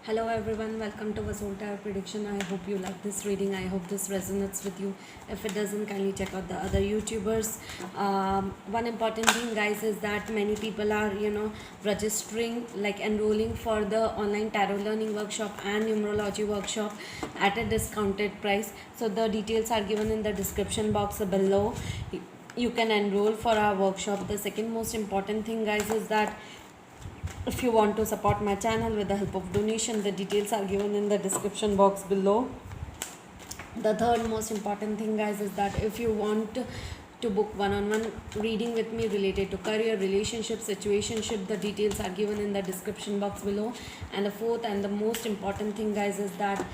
Hello everyone, welcome to Vasolta Prediction. I hope you like this reading. I hope this resonates with you. If it doesn't, kindly check out the other YouTubers. One important thing, guys, is that many people are, registering, like enrolling for the online tarot learning workshop and numerology workshop at a discounted price. So the details are given in the description box below. You can enroll for our workshop. The second most important thing, guys, is that if you want to support my channel with the help of donation, the details are given in the description box below. The third most important thing, guys, is that if you want to book one-on-one reading with me related to career, relationship, situationship, the details are given in the description box below. And the fourth and the most important thing, guys, is that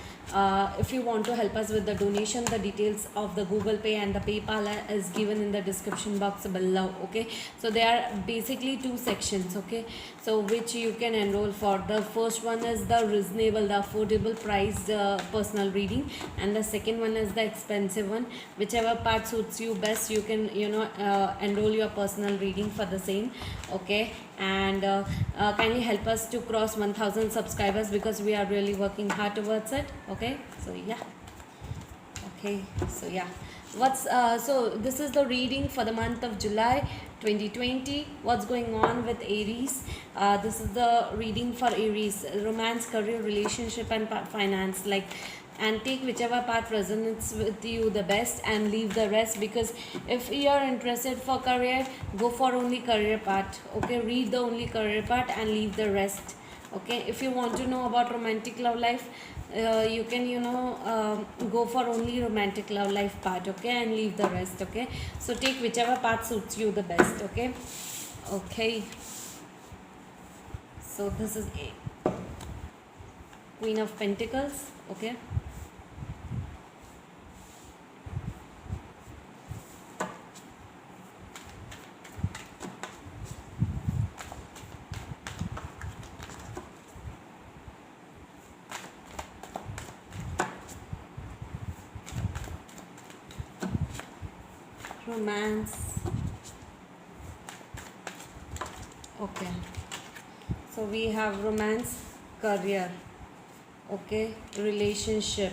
if you want to help us with the donation, the details of the Google Pay and the PayPal is given in the description box below. Okay, so there are basically two sections, okay, so which you can enroll for. The first one is the reasonable, the affordable price personal reading, and the second one is the expensive one. Whichever part suits you best, you can enroll your personal reading for the same. Okay, and kindly help us to cross 1000 subscribers, because we are really working hard towards it. Okay, so yeah. Okay, so yeah, so this is the reading for the month of July 2020. What's going on with Aries? This is the reading for Aries: romance, career, relationship, and finance. And take whichever part resonates with you the best and leave the rest, because if you are interested for career, go for only career part. Okay, read the only career part and leave the rest. Okay, if you want to know about romantic love life, you can go for only romantic love life part. Okay, and leave the rest. Okay, so take whichever part suits you the best. Okay. Okay, so this is a Queen of Pentacles. Okay, romance. Okay, so we have romance, career, okay, relationship,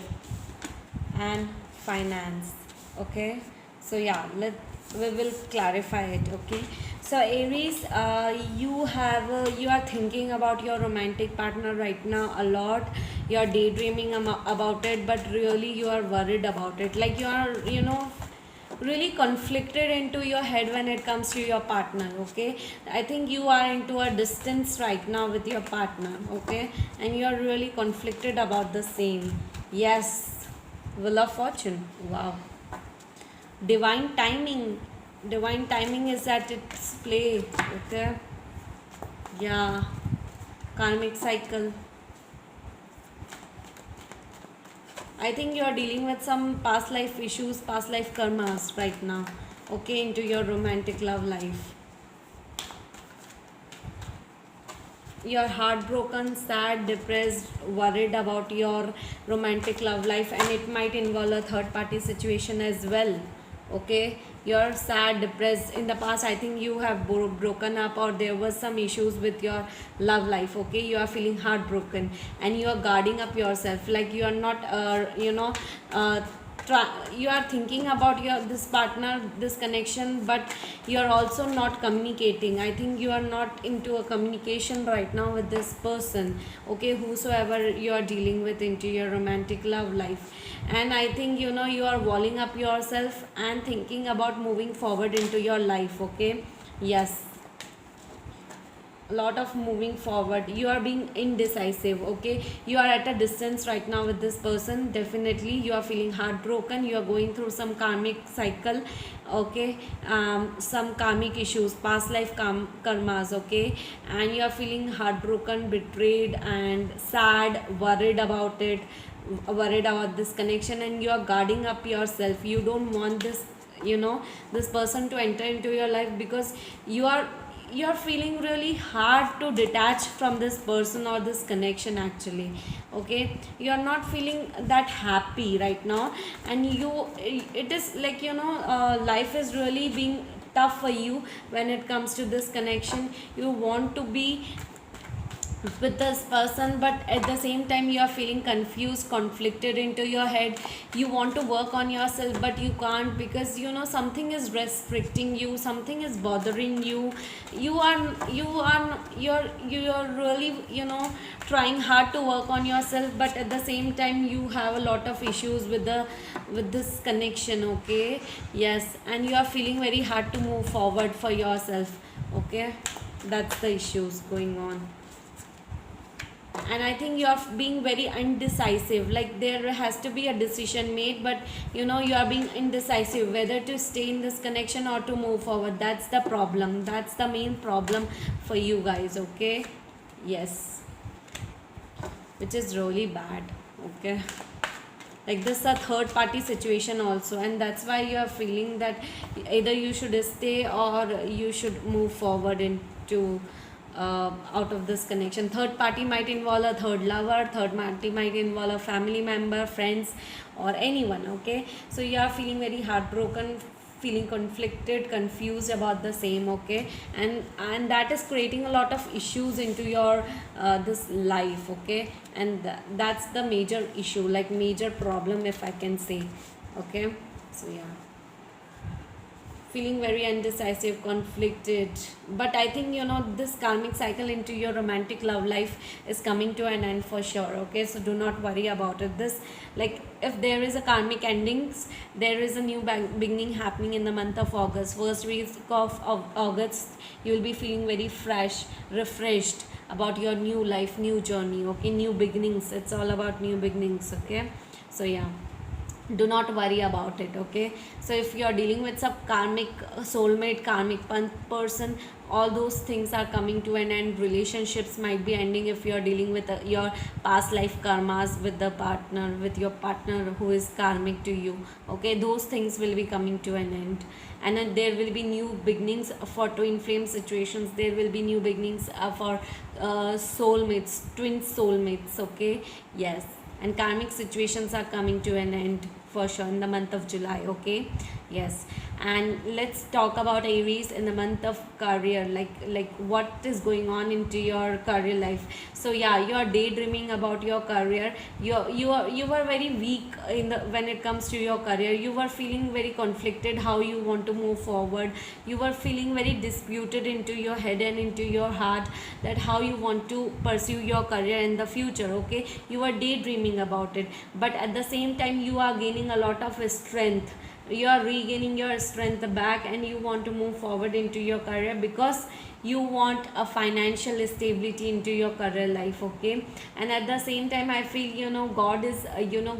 and finance. Okay, so yeah, we will clarify it. Okay, so Aries, you are thinking about your romantic partner right now a lot. You are daydreaming about it, but really you are worried about it. Like you are really conflicted into your head when it comes to your partner. Okay, I think you are into a distance right now with your partner. Okay, and you are really conflicted about the same. Yes, Wheel of Fortune. Wow, divine timing. Divine timing is at its play. Okay, yeah, karmic cycle. I think you are dealing with some past life issues, past life karmas right now. Okay, into your romantic love life. You're heartbroken, sad, depressed, worried about your romantic love life, and it might involve a third party situation as well. Okay, you're sad, depressed. In the past, I think you have broken up, or there was some issues with your love life. Okay, you are feeling heartbroken and you are guarding up yourself, like you are not you are thinking about your this partner, this connection, but you are also not communicating. I think you are not into a communication right now with this person. Okay, whosoever you are dealing with into your romantic love life. And I think you are walling up yourself and thinking about moving forward into your life. Okay, yes, a lot of moving forward. You are being indecisive. Okay, you are at a distance right now with this person. Definitely you are feeling heartbroken. You are going through some karmic cycle. Okay, some karmic issues, past life karmas. Okay, and you are feeling heartbroken, betrayed, and sad, worried about it, worried about this connection, and you are guarding up yourself. You don't want this person to enter into your life, because you're feeling really hard to detach from this person or this connection actually. Okay, you're not feeling that happy right now, and it is like life is really being tough for you when it comes to this connection. You want to be with this person, but at the same time you are feeling confused, conflicted into your head. You want to work on yourself but you can't, because something is restricting you, something is bothering you. You're really trying hard to work on yourself, but at the same time you have a lot of issues with this connection. Okay, yes, and you are feeling very hard to move forward for yourself. Okay, that's the issues going on. And I think you are being very indecisive, like there has to be a decision made, but you are being indecisive whether to stay in this connection or to move forward. That's the problem, that's the main problem for you guys. Okay, yes, which is really bad. Okay, like this a third party situation also, and that's why you are feeling that either you should stay or you should move forward into out of this connection. Third party might involve a third lover, third party might involve a family member, friends, or anyone. Okay, so you are feeling very heartbroken, feeling conflicted, confused about the same. Okay, and that is creating a lot of issues into your this life. Okay, and that's the major issue, like major problem, if I can say. Okay, so yeah, feeling very indecisive, conflicted. But I think this karmic cycle into your romantic love life is coming to an end for sure. Okay, so do not worry about it. This, like, if there is a karmic endings, there is a new beginning happening in the month of August. First week of August, you will be feeling very fresh, refreshed about your new life, new journey. Okay, new beginnings, it's all about new beginnings. Okay, so yeah, do not worry about it. Okay, so if you are dealing with some karmic soulmate, karmic person, all those things are coming to an end. Relationships might be ending if you are dealing with your past life karmas with the partner, with your partner who is karmic to you. Okay, those things will be coming to an end, and then there will be new beginnings for twin flame situations. There will be new beginnings for soulmates, twin soulmates. Okay, yes, and karmic situations are coming to an end for sure in the month of July. Okay, yes, and let's talk about Aries in the month of career, like what is going on into your career life. So yeah, you are daydreaming about your career. You were very weak in the when it comes to your career. You were feeling very conflicted how you want to move forward. You were feeling very disputed into your head and into your heart, that how you want to pursue your career in the future. Okay, you are daydreaming about it, but at the same time you are gaining a lot of strength. You are regaining your strength back, and you want to move forward into your career because you want a financial stability into your career life. Okay, and at the same time I feel God is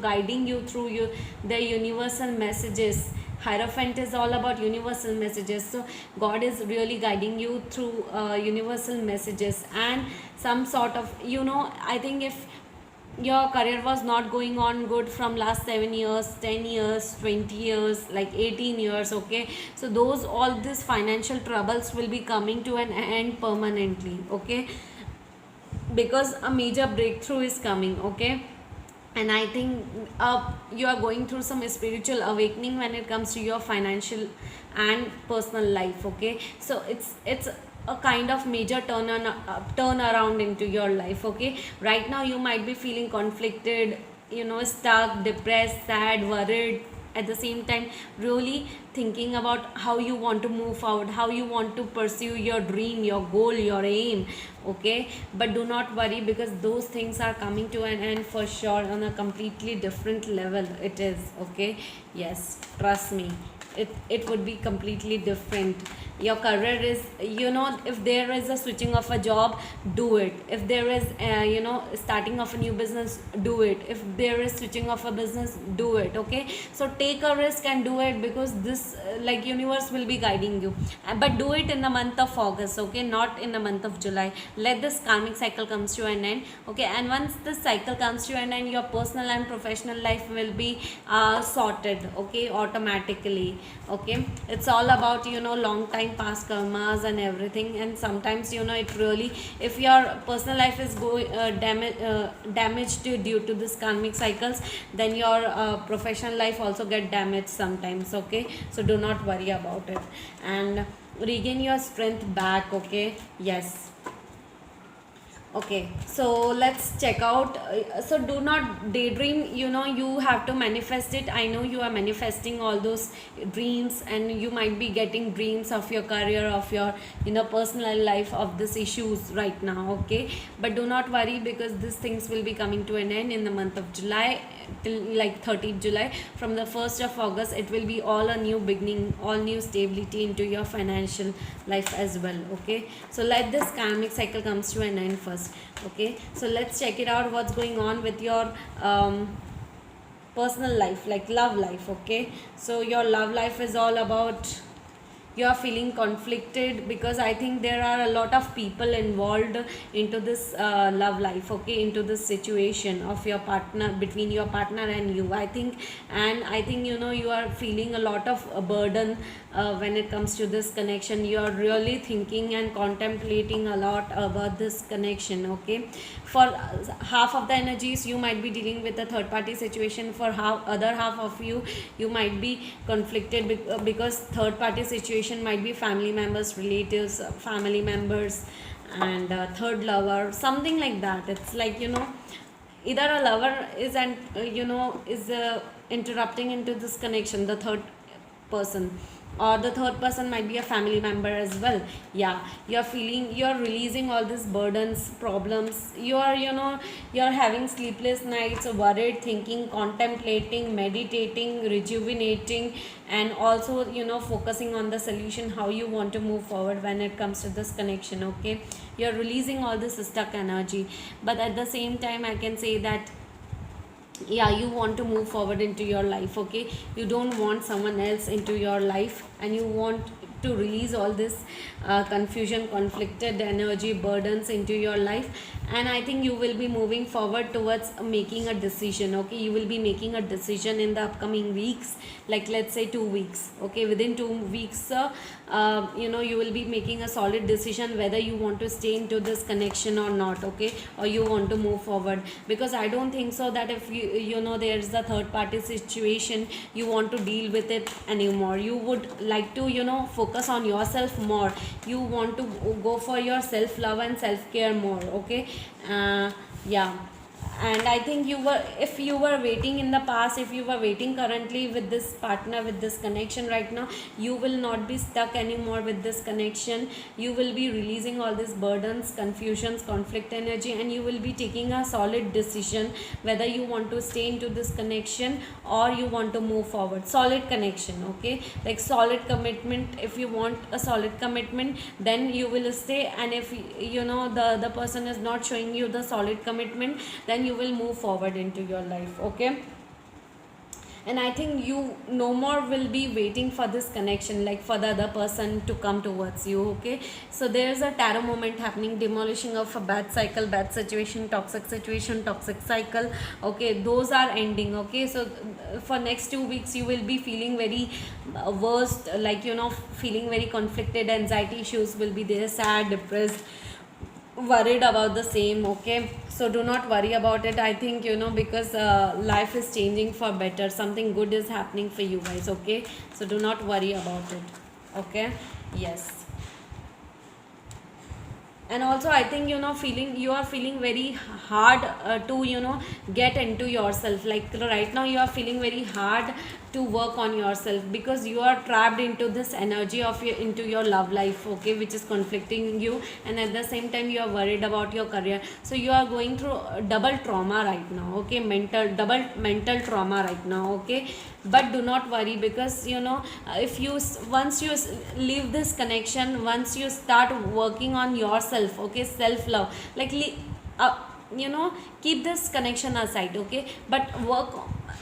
guiding you through the universal messages. Hierophant is all about universal messages, so God is really guiding you through universal messages, and some sort of I think if your career was not going on good from last 7 years, 10 years, 20 years, like 18 years. Okay, so those, all these financial troubles will be coming to an end permanently. Okay, because a major breakthrough is coming. Okay, and I think you are going through some spiritual awakening when it comes to your financial and personal life. Okay, so it's a kind of major turn around into your life. Okay, right now you might be feeling conflicted, stuck, depressed, sad, worried, at the same time really thinking about how you want to move forward, how you want to pursue your dream, your goal, your aim. Okay, but do not worry, because those things are coming to an end for sure on a completely different level. It is. Okay, yes, trust me, it would be completely different. Your career is, if there is a switching of a job, do it. If there is starting of a new business, do it. If there is switching of a business, do it. Okay, so take a risk and do it, because this like universe will be guiding you. But do it in the month of August. Okay, not in the month of July. Let this karmic cycle comes to an end. Okay, and once this cycle comes to an end, your personal and professional life will be sorted. Okay, automatically. Okay, it's all about long time past karmas and everything. And sometimes it really, if your personal life is damaged due to this karmic cycles, then your professional life also get damaged sometimes. Okay, so do not worry about it, and regain your strength back. Okay, yes, Okay, so let's check out. So do not daydream. You have to manifest it. I know you are manifesting all those dreams, and you might be getting dreams of your career, of your personal life, of these issues right now. Okay, but do not worry, because these things will be coming to an end in the month of July, till like 30th July. From the 1st of August, it will be all a new beginning, all new stability into your financial life as well. Okay, so let this karmic cycle comes to an end first. Okay, so let's check it out, what's going on with your personal life, like love life. Okay, so your love life is all about, you are feeling conflicted, because I think there are a lot of people involved into this love life. Okay, into this situation of your partner, between your partner and you, I think. And I think you are feeling a lot of burden when it comes to this connection. You are really thinking and contemplating a lot about this connection. Okay, for half of the energies, you might be dealing with a third party situation. For other half of you, you might be conflicted because third party situation might be family members, relatives, family members, and third lover, something like that. It's like, either a lover is, and is interrupting into this connection, the third person, or the third person might be a family member as well. Yeah, you're releasing all these burdens, problems. You're having sleepless nights, worried, thinking, contemplating, meditating, rejuvenating, and also focusing on the solution, how you want to move forward when it comes to this connection. Okay, you're releasing all this stuck energy, but at the same time, I can say that, yeah, you want to move forward into your life. Okay, you don't want someone else into your life, and you want to release all this confusion, conflicted energy, burdens into your life. And I think you will be moving forward towards making a decision. Okay, you will be making a decision in the upcoming weeks, like let's say 2 weeks. Okay, within 2 weeks, you will be making a solid decision whether you want to stay into this connection or not. Okay, or you want to move forward, because I don't think so that if there's the third party situation, you want to deal with it anymore. You would like to focus on yourself more. You want to go for your self love and self care more. Okay, yeah. And I think if you were waiting in the past, if you were waiting currently with this partner, with this connection right now, you will not be stuck anymore with this connection. You will be releasing all these burdens, confusions, conflict energy, and you will be taking a solid decision whether you want to stay into this connection or you want to move forward. Solid connection. Okay, like solid commitment. If you want a solid commitment, then you will stay. And if the person is not showing you the solid commitment, then you will move forward into your life. Okay, and I think you no more will be waiting for this connection, like for the other person to come towards you. Okay, so there's a tarot moment happening, demolishing of a bad cycle, bad situation, toxic cycle. Okay, those are ending. Okay, so for next 2 weeks you will be feeling very worst, like feeling very conflicted, anxiety issues will be there, sad, depressed, worried about the same. Okay, so do not worry about it. I think because life is changing for better, something good is happening for you guys. Okay, so do not worry about it. Okay, yes. And also I think you are feeling very hard to get into yourself. Like right now you are feeling very hard to work on yourself, because you are trapped into this energy of into your love life. Okay, which is conflicting you, and at the same time you are worried about your career. So you are going through double trauma right now. Okay, double mental trauma right now. Okay, but do not worry, because if you once you leave this connection, once you start working on yourself. Okay, self love, like uh, keep this connection aside. Okay, but work,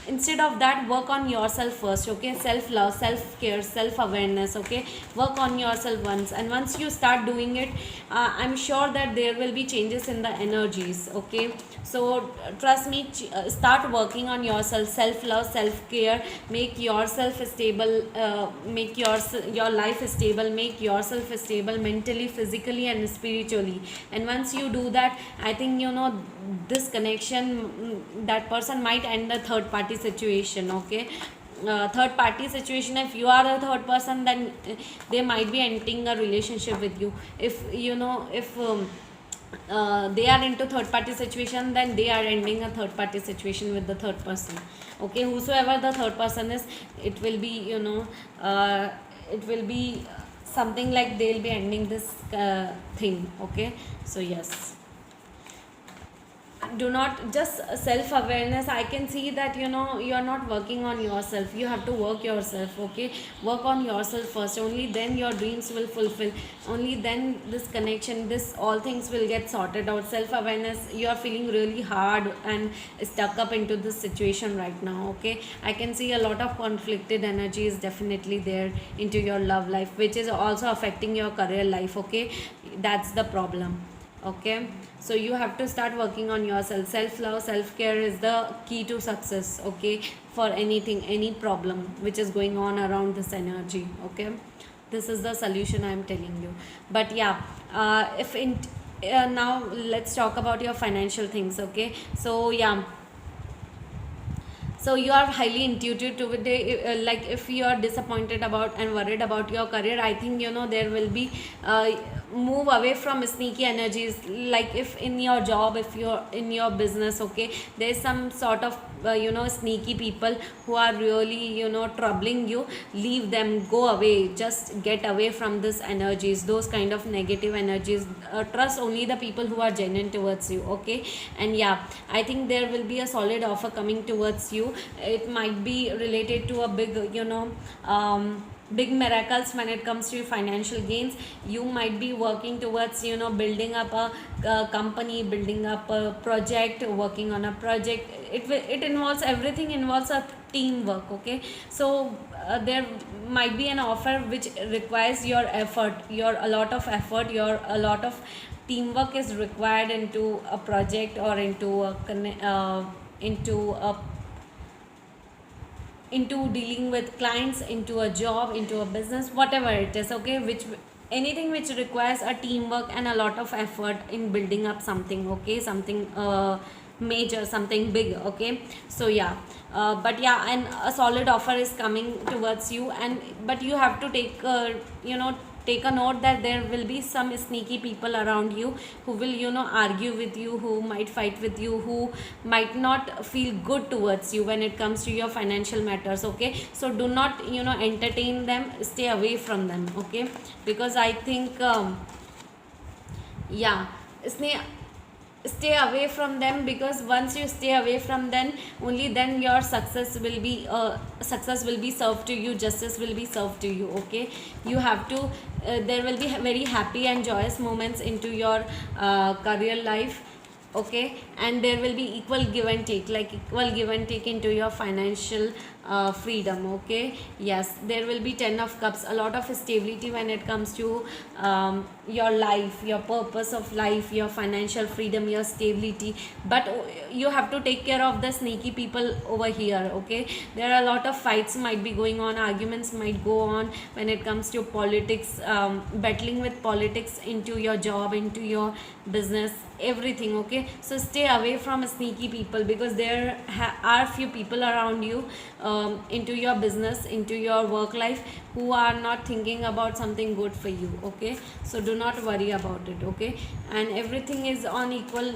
instead of that, work on yourself first. Okay, self love, self care, self awareness. Okay, work on yourself once, and once you start doing it, I'm sure that there will be changes in the energies. Okay, so trust me, start working on yourself, self love, self care. Make yourself stable, make your life stable, make yourself stable mentally, physically, and spiritually. And once you do that, I think this connection, that person might end the third party situation. Okay, third party situation, if you are a third person, then they might be ending a relationship with you. If they are into third party situation, then they are ending a third party situation with the third person. Okay, whosoever the third person is, it will be, it will be something like they'll be ending this thing. Okay, so yes, do not just self awareness. I can see that you are not working on yourself. You have to work yourself. Okay, work on yourself first, only then your dreams will fulfill, only then this connection, this all things will get sorted out. Self awareness, you are feeling really hard and stuck up into this situation right now. Okay, I can see a lot of conflicted energy is definitely there into your love life, which is also affecting your career life. Okay, that's the problem. Okay, so you have to start working on yourself. Self love, self care is the key to success. Okay, for anything, any problem which is going on around this energy. Okay, this is the solution I am telling you. But yeah, if in now let's talk about your financial things. Okay, so yeah, so you are highly intuitive today. Like if you are disappointed about and worried about your career, I think there will be move away from sneaky energies. Like if in your job, if you're in your business, okay, there's some sort of sneaky people who are really troubling you. Leave them, go away, just get away from this energies, those kind of negative energies. Trust only the people who are genuine towards you. Okay, and yeah, I think there will be a solid offer coming towards you. It might be related to a big big miracles when it comes to your financial gains. You might be working towards building up a company, building up a project, working on a project. It involves, everything involves a teamwork. Okay, so there might be an offer which requires your effort, your a lot of effort, your a lot of teamwork is required into a project or into a into dealing with clients, into a job, into a business, whatever it is. Okay, which anything which requires a teamwork and a lot of effort in building up something. Okay, something major, something big. Okay, so yeah, but yeah, and a solid offer is coming towards you. And but you have to take take a note that there will be some sneaky people around you who will argue with you, who might fight with you, who might not feel good towards you when it comes to your financial matters. Okay, so do not entertain them, stay away from them. Okay, because I think yeah, stay away from them, because once you stay away from them, only then your success will be served to you, justice will be served to you. Okay, you have to there will be very happy and joyous moments into your career life. Okay, and there will be equal give and take, like equal give and take into your financial freedom. Okay, yes, there will be 10 of cups, a lot of stability when it comes to your life, your purpose of life, your financial freedom, your stability. But you have to take care of the sneaky people over here. Okay, there are a lot of fights might be going on, arguments might go on when it comes to politics, battling with politics into your job, into your business, everything. Okay, so stay away from sneaky people, because there are few people around you into your business, into your work life, who are not thinking about something good for you. Okay, so do not worry about it. Okay, and everything is on equal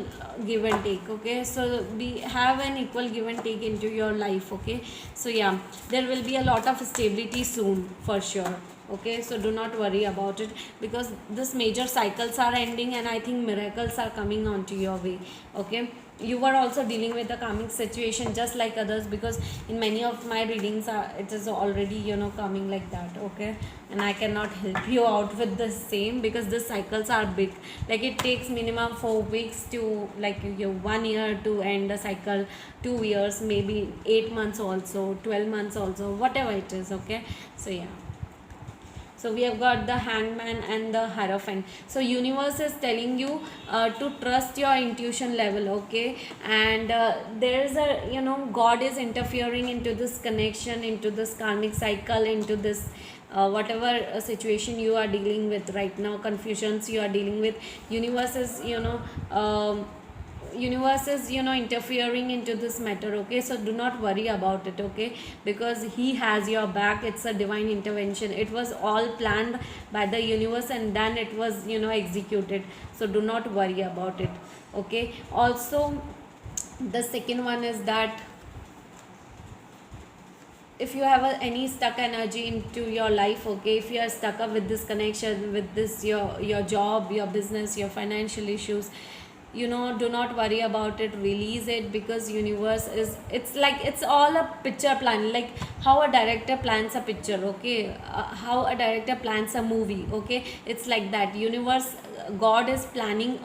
give and take. Okay, so we have an equal give and take into your life. Okay, so yeah, there will be a lot of stability soon for sure. Okay, so do not worry about it, because this major cycles are ending and I think miracles are coming onto your way. Okay, you are also dealing with the karmic situation just like others, because in many of my readings it is already coming like that. Okay, and I cannot help you out with the same, because the cycles are big. Like it takes minimum 4 weeks to, like, 1 year to end a cycle, 2 years, maybe 8 months also, 12 months also, whatever it is. Okay, so yeah, so we have got the Hangman and the Hierophant. So universe is telling you to trust your intuition level. Okay, and there is a God is interfering into this connection, into this karmic cycle, into this whatever situation you are dealing with right now, confusions you are dealing with. Universe is universe is, interfering into this matter, okay? So do not worry about it, okay? Because he has your back. It's a divine intervention. It was all planned by the universe, and then it was, executed. So do not worry about it, okay? Also, the second one is that if you have any stuck energy into your life, okay, if you are stuck up with this connection, with this your job, your business, your financial issues, do not worry about it. Release it, because universe is, it's like, it's all a picture plan, like how a director plans a picture, okay? How a director plans a movie, okay? It's like that. Universe, God is planning,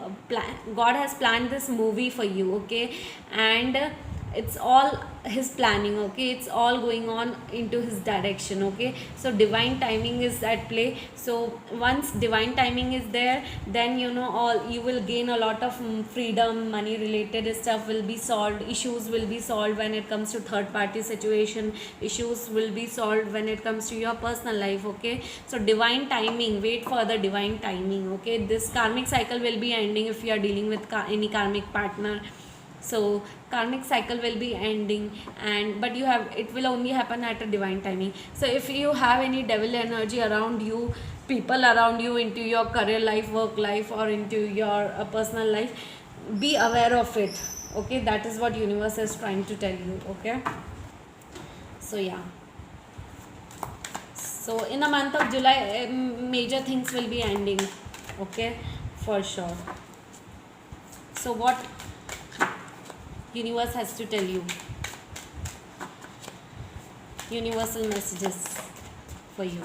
God has planned this movie for you, okay? And it's all his planning, okay? It's all going on into his direction, okay? So divine timing is at play. So once divine timing is there, then all, you will gain a lot of freedom. Money related stuff will be solved. Issues will be solved when it comes to third party situation. Issues will be solved when it comes to your personal life, okay? So divine timing, wait for the divine timing, okay? This karmic cycle will be ending if you are dealing with any karmic partner. So karmic cycle will be ending, and but it will only happen at a divine timing. So if you have any devil energy around you, people around you, into your career life, work life, or into your personal life, be aware of it, okay? That is what universe is trying to tell you, okay? So yeah, so in the month of July, major things will be ending, okay, for sure. So what universe has to tell you? Universal messages for you.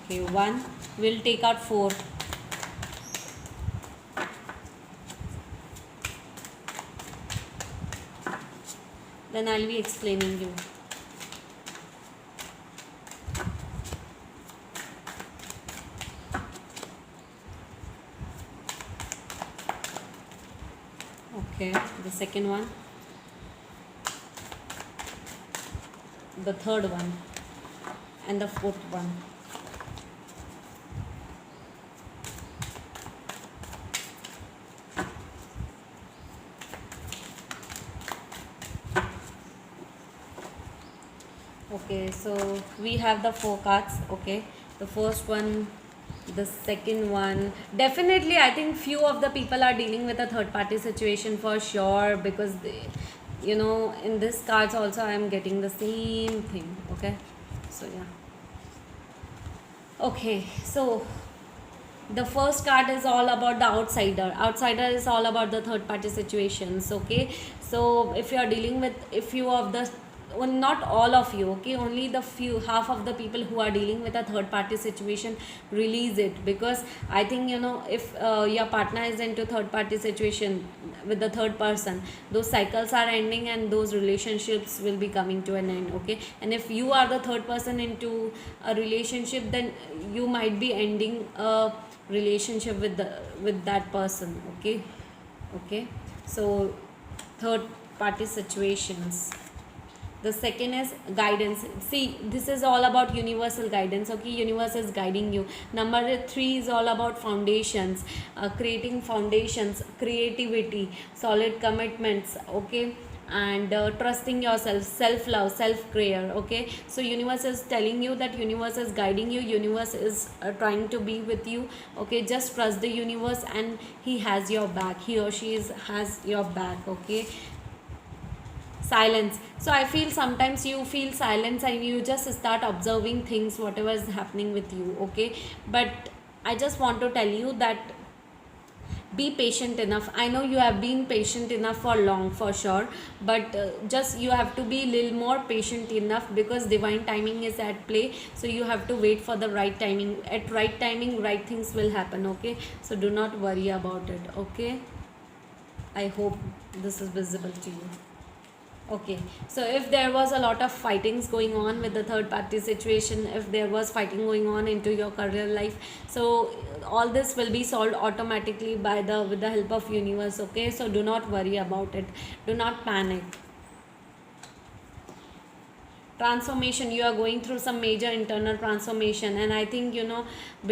Okay, 1, we'll take out 4. Then I'll be explaining you. Okay, the second one, the third one, and the fourth one. Okay, so we have the 4 cards, okay? The first one, the second one. Definitely, I think few of the people are dealing with a third party situation for sure, because they, in this cards also I am getting the same thing, okay? So yeah. Okay, so the first card is all about the outsider is all about the third party situations, okay? So if you are dealing with, if you of the, well, not all of you, okay, only the half of the people who are dealing with a third party situation, release it. Because I think, if your partner is into third party situation with the third person, those cycles are ending and those relationships will be coming to an end, okay? And if you are the third person into a relationship, then you might be ending a relationship with that person, okay? So third party situations. The second is guidance. See, this is all about universal guidance, okay? Universe is guiding you. Number 3 is all about foundations, creating foundations, creativity, solid commitments, okay? And trusting yourself, self-love, self-care, okay? So universe is telling you that universe is guiding you, universe is trying to be with you, okay? Just trust the universe, and he has your back, he or she has your back, okay? Silence. So I feel sometimes you feel silence and you just start observing things, whatever is happening with you, okay? But I just want to tell you that be patient enough. I know you have been patient enough for long, for sure, but just you have to be a little more patient enough, because divine timing is at play. So you have to wait for the right timing. At right timing, right things will happen, okay? So do not worry about it, okay? I hope this is visible to you. Okay, so if there was a lot of fightings going on with the third party situation, if there was fighting going on into your career life, so all this will be solved automatically with the help of universe, okay? So do not worry about it, do not panic. transformation. You are going through some major internal transformation, and I think,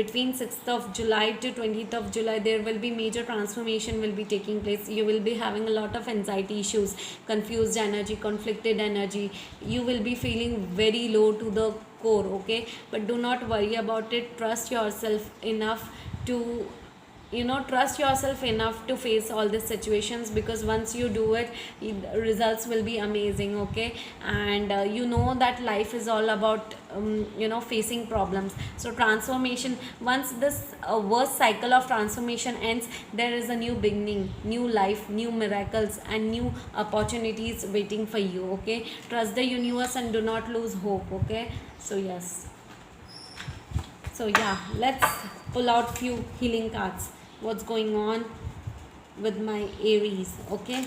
between 6th of July to 20th of July there will be major transformation will be taking place. You will be having a lot of anxiety issues, confused energy, conflicted energy. You will be feeling very low to the core, okay? But do not worry about it. Trust yourself enough to, trust yourself enough to face all these situations, because once you do it, results will be amazing, okay? And that life is all about facing problems. So transformation, once this worst cycle of transformation ends, there is a new beginning, new life, new miracles, and new opportunities waiting for you, okay? Trust the universe and do not lose hope, okay? So yes, so yeah, let's pull out few healing cards. What's going on with my Aries, okay?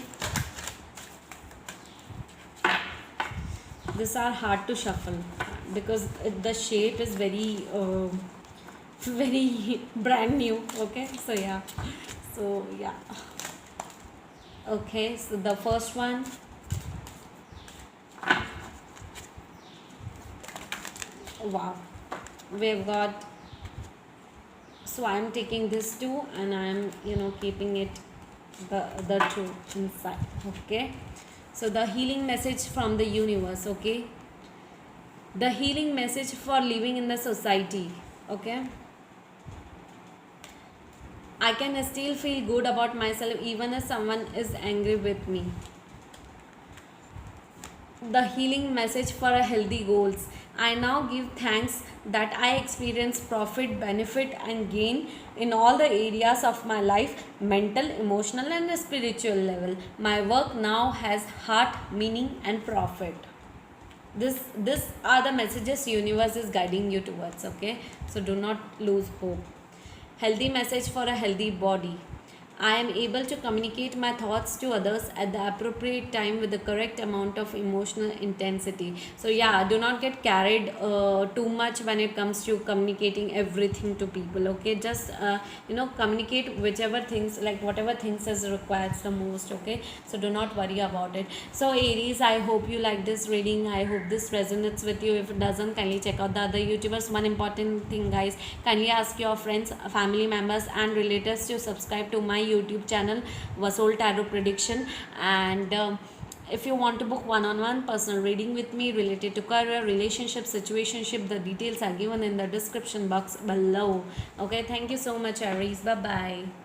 These are hard to shuffle because the shape is very very brand new, okay? So yeah, okay. So the first one, wow, we've got, so I'm taking this two and I'm keeping it, the two inside, okay? So the healing message from the universe, okay? The healing message for living in the society, okay? I can still feel good about myself even if someone is angry with me. The healing message for a healthy goals. I now give thanks that I experience profit, benefit, and gain in all the areas of my life, mental, emotional, and spiritual level. My work now has heart, meaning, and profit. This are the messages universe is guiding you towards, okay? So do not lose hope. Healthy message for a healthy body. I am able to communicate my thoughts to others at the appropriate time with the correct amount of emotional intensity. So yeah, do not get carried too much when it comes to communicating everything to people, okay? Just communicate whichever things, like whatever things is required the most, okay? So do not worry about it. So Aries, I hope you like this reading. I hope this resonates with you. If it doesn't, kindly check out the other YouTubers. One important thing, guys, kindly ask your friends, family members, and relatives to subscribe to my YouTube channel, Vasol Tarot Prediction. And if you want to book one-on-one personal reading with me related to career, relationship, situationship, the details are given in the description box below, okay? Thank you so much, Aries. Bye bye.